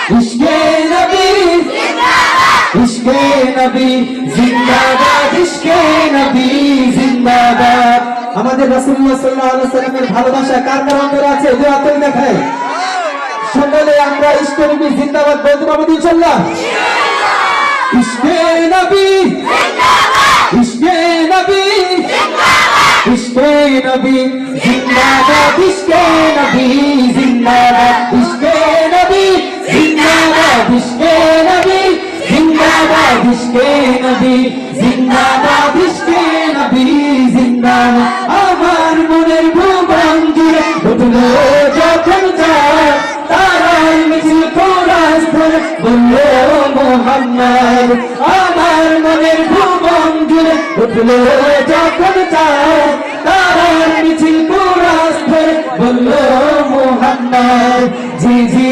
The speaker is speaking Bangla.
ইশকে নবী ইশকে নবী জিন্দাবাদ, ইশকে নবী জিন্দাবাদ। আমাদের রাসূলুল্লাহ সাল্লাল্লাহু আলাইহি ওয়াসাল্লামের ভালোবাসা কার কার অন্তরে আছে? দুই হাত তুলে দেখায়। সকলে আমরা ইশকে নবী জিন্দাবাদ বলতে পারবো ইনশাআল্লাহ? ইশকে নবী জিন্দাবাদ, ইশকে নবী জিন্দাবাদ, ইশকে নবী জিন্দাবাদ, ইশকে নবী জিন্দাবাদ, ইশকে নবী জিন্দাবাদ, ইশকে নবী জিন্দাবাদ, ইশকে নবী জিন্দাবাদ, ইশকে নবী জিন্দাবাদ। আমার মনের ভুবন জুড়ে উঠলো যখন চাঁদ, তারার মিছিল কোরাস ধরে বললো মোহাম্মদ। আমার মনের ভুবন জুড়ে উঠলো যখন চাঁদ, তারার মিছিল কোরাস ধরে বললো মোহাম্মদ। জি জি